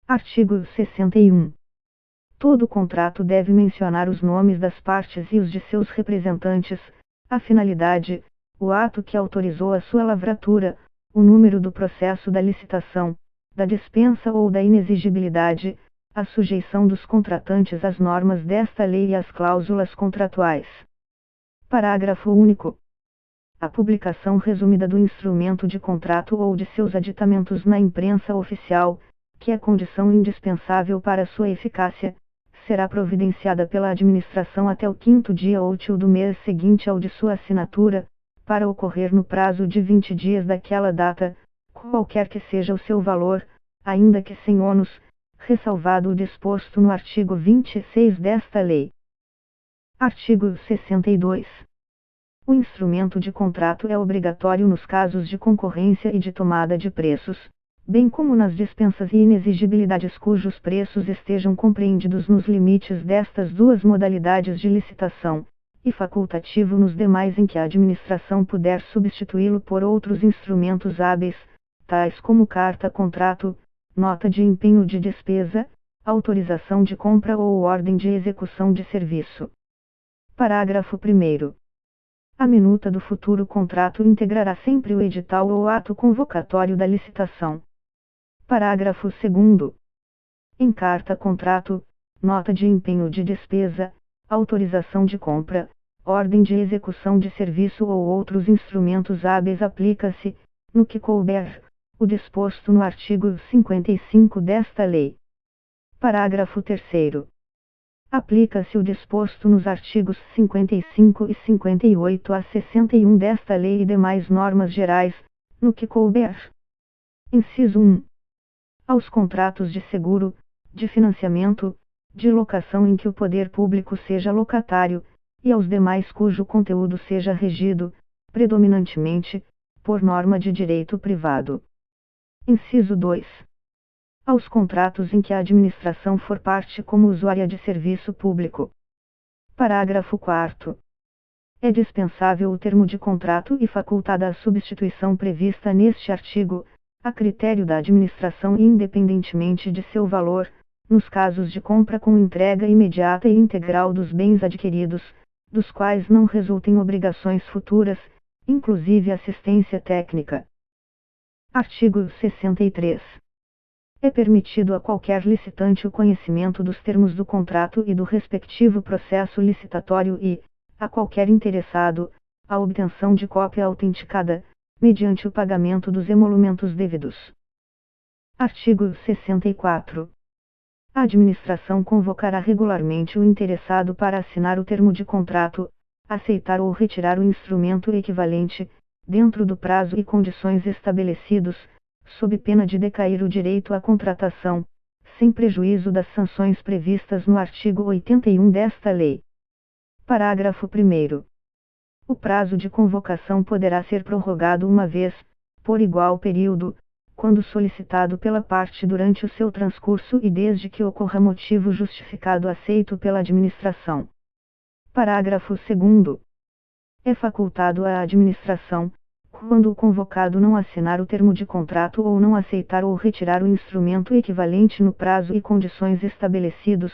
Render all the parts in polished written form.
Artigo 61. Todo contrato deve mencionar os nomes das partes e os de seus representantes, a finalidade, o ato que autorizou a sua lavratura, o número do processo da licitação, da dispensa ou da inexigibilidade, a sujeição dos contratantes às normas desta lei e às cláusulas contratuais. Parágrafo único. A publicação resumida do instrumento de contrato ou de seus aditamentos na imprensa oficial, que é condição indispensável para sua eficácia, será providenciada pela administração até o 5º dia útil do mês seguinte ao de sua assinatura, para ocorrer no prazo de 20 dias daquela data, qualquer que seja o seu valor, ainda que sem ônus, ressalvado o disposto no artigo 26 desta lei. Artigo 62. O instrumento de contrato é obrigatório nos casos de concorrência e de tomada de preços, bem como nas dispensas e inexigibilidades cujos preços estejam compreendidos nos limites destas duas modalidades de licitação, e facultativo nos demais em que a administração puder substituí-lo por outros instrumentos hábeis, tais como carta-contrato, nota de empenho de despesa, autorização de compra ou ordem de execução de serviço. Parágrafo 1º. A minuta do futuro contrato integrará sempre o edital ou ato convocatório da licitação. Parágrafo 2º. Em carta-contrato, nota de empenho de despesa, autorização de compra, ordem de execução de serviço ou outros instrumentos hábeis aplica-se, no que couber, o disposto no artigo 55 desta lei. Parágrafo 3º. Aplica-se o disposto nos artigos 55 e 58 a 61 desta lei e demais normas gerais, no que couber. Inciso 1. Aos contratos de seguro, de financiamento, de locação em que o poder público seja locatário, e aos demais cujo conteúdo seja regido, predominantemente, por norma de direito privado. Inciso 2. Aos contratos em que a administração for parte como usuária de serviço público. Parágrafo 4º. É dispensável o termo de contrato e facultada a substituição prevista neste artigo, a critério da administração e independentemente de seu valor, nos casos de compra com entrega imediata e integral dos bens adquiridos, dos quais não resultem obrigações futuras, inclusive assistência técnica. Artigo 63. É permitido a qualquer licitante o conhecimento dos termos do contrato e do respectivo processo licitatório e, a qualquer interessado, a obtenção de cópia autenticada, mediante o pagamento dos emolumentos devidos. Artigo 64. A administração convocará regularmente o interessado para assinar o termo de contrato, aceitar ou retirar o instrumento equivalente, dentro do prazo e condições estabelecidos, sob pena de decair o direito à contratação, sem prejuízo das sanções previstas no artigo 81 desta lei. Parágrafo 1º. O prazo de convocação poderá ser prorrogado uma vez, por igual período, quando solicitado pela parte durante o seu transcurso e desde que ocorra motivo justificado aceito pela administração. Parágrafo 2º. É facultado à administração, quando o convocado não assinar o termo de contrato ou não aceitar ou retirar o instrumento equivalente no prazo e condições estabelecidos,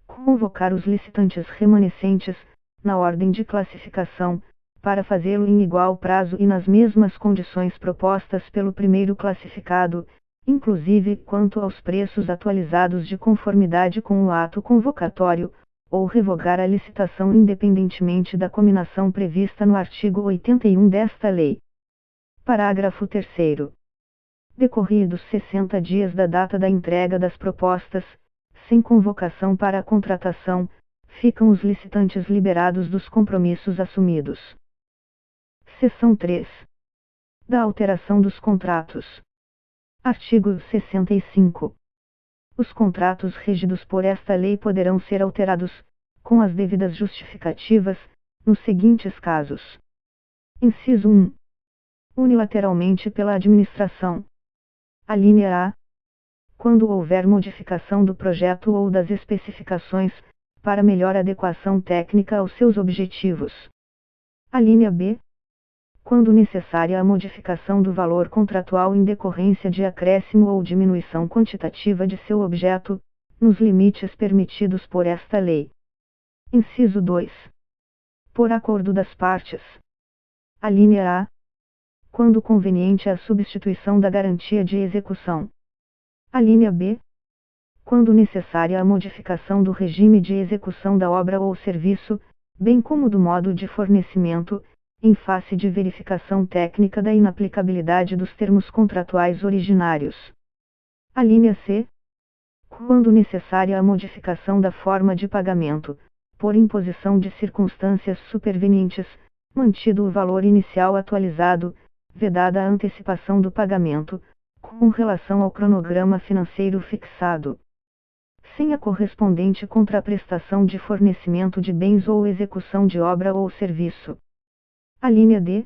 convocar os licitantes remanescentes, na ordem de classificação, para fazê-lo em igual prazo e nas mesmas condições propostas pelo primeiro classificado, inclusive quanto aos preços atualizados de conformidade com o ato convocatório, ou revogar a licitação independentemente da cominação prevista no artigo 81 desta lei. Parágrafo 3º. Decorridos 60 dias da data da entrega das propostas, sem convocação para a contratação, ficam os licitantes liberados dos compromissos assumidos. Seção 3. Da alteração dos contratos. Artigo 65. Os contratos regidos por esta lei poderão ser alterados, com as devidas justificativas, nos seguintes casos. Inciso 1. Unilateralmente pela administração. Alínea A. Quando houver modificação do projeto ou das especificações, para melhor adequação técnica aos seus objetivos. Alínea B. quando necessária a modificação do valor contratual em decorrência de acréscimo ou diminuição quantitativa de seu objeto, nos limites permitidos por esta lei. Inciso 2. Por acordo das partes. Alínea A. Quando conveniente a substituição da garantia de execução. Alínea B. Quando necessária a modificação do regime de execução da obra ou serviço, bem como do modo de fornecimento, em face de verificação técnica da inaplicabilidade dos termos contratuais originários. Alínea C. Quando necessária a modificação da forma de pagamento, por imposição de circunstâncias supervenientes, mantido o valor inicial atualizado, vedada a antecipação do pagamento, com relação ao cronograma financeiro fixado, sem a correspondente contraprestação de fornecimento de bens ou execução de obra ou serviço. Alínea D.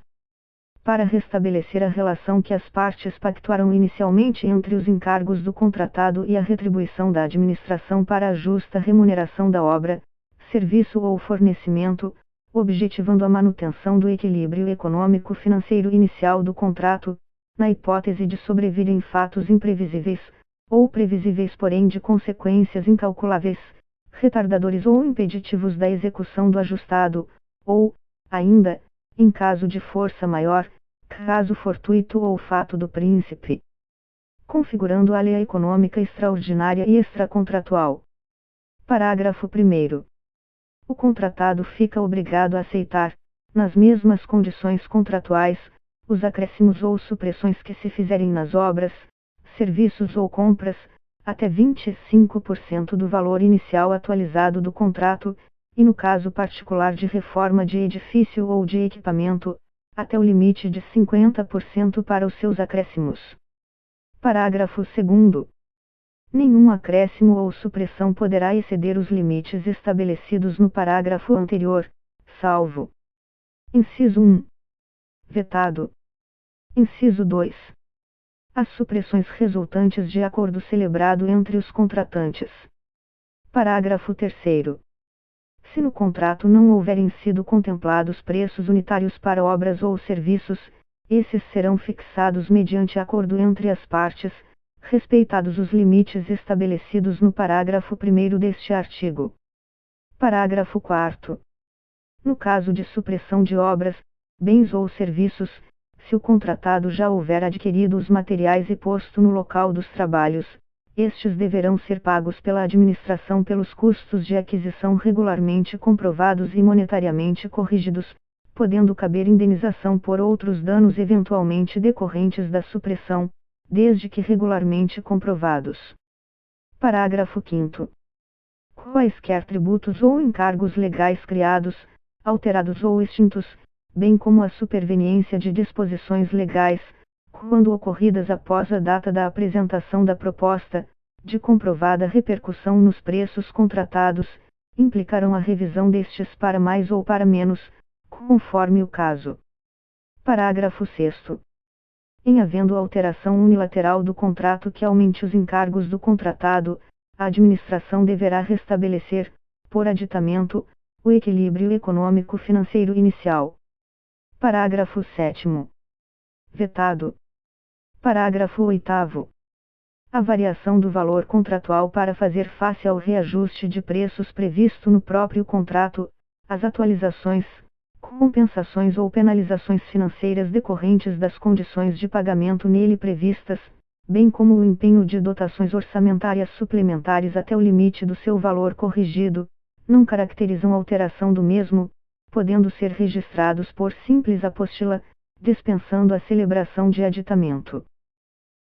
Para restabelecer a relação que as partes pactuaram inicialmente entre os encargos do contratado e a retribuição da administração para a justa remuneração da obra, serviço ou fornecimento, objetivando a manutenção do equilíbrio econômico-financeiro inicial do contrato, na hipótese de sobrevirem fatos imprevisíveis, ou previsíveis porém de consequências incalculáveis, retardadores ou impeditivos da execução do ajustado, ou, ainda, em caso de força maior, caso fortuito ou fato do príncipe, configurando a lei econômica extraordinária e extracontratual. Parágrafo 1º. O contratado fica obrigado a aceitar, nas mesmas condições contratuais, os acréscimos ou supressões que se fizerem nas obras, serviços ou compras, até 25% do valor inicial atualizado do contrato, e no caso particular de reforma de edifício ou de equipamento, até o limite de 50% para os seus acréscimos. Parágrafo 2º. Nenhum acréscimo ou supressão poderá exceder os limites estabelecidos no parágrafo anterior, salvo. Inciso 1. Vetado. Inciso 2. As supressões resultantes de acordo celebrado entre os contratantes. Parágrafo 3º. Se no contrato não houverem sido contemplados preços unitários para obras ou serviços, esses serão fixados mediante acordo entre as partes, respeitados os limites estabelecidos no parágrafo 1º deste artigo. Parágrafo 4º. No caso de supressão de obras, bens ou serviços, se o contratado já houver adquirido os materiais e posto no local dos trabalhos, estes deverão ser pagos pela administração pelos custos de aquisição regularmente comprovados e monetariamente corrigidos, podendo caber indenização por outros danos eventualmente decorrentes da supressão, desde que regularmente comprovados. Parágrafo 5º. Quaisquer tributos ou encargos legais criados, alterados ou extintos, bem como a superveniência de disposições legais, quando ocorridas após a data da apresentação da proposta, de comprovada repercussão nos preços contratados, implicarão a revisão destes para mais ou para menos, conforme o caso. Parágrafo 6º. Em havendo alteração unilateral do contrato que aumente os encargos do contratado, a administração deverá restabelecer, por aditamento, o equilíbrio econômico-financeiro inicial. Parágrafo 7º. Vetado. Parágrafo 8º. A variação do valor contratual para fazer face ao reajuste de preços previsto no próprio contrato, as atualizações, compensações ou penalizações financeiras decorrentes das condições de pagamento nele previstas, bem como o empenho de dotações orçamentárias suplementares até o limite do seu valor corrigido, não caracterizam alteração do mesmo, podendo ser registrados por simples apostila, dispensando a celebração de aditamento.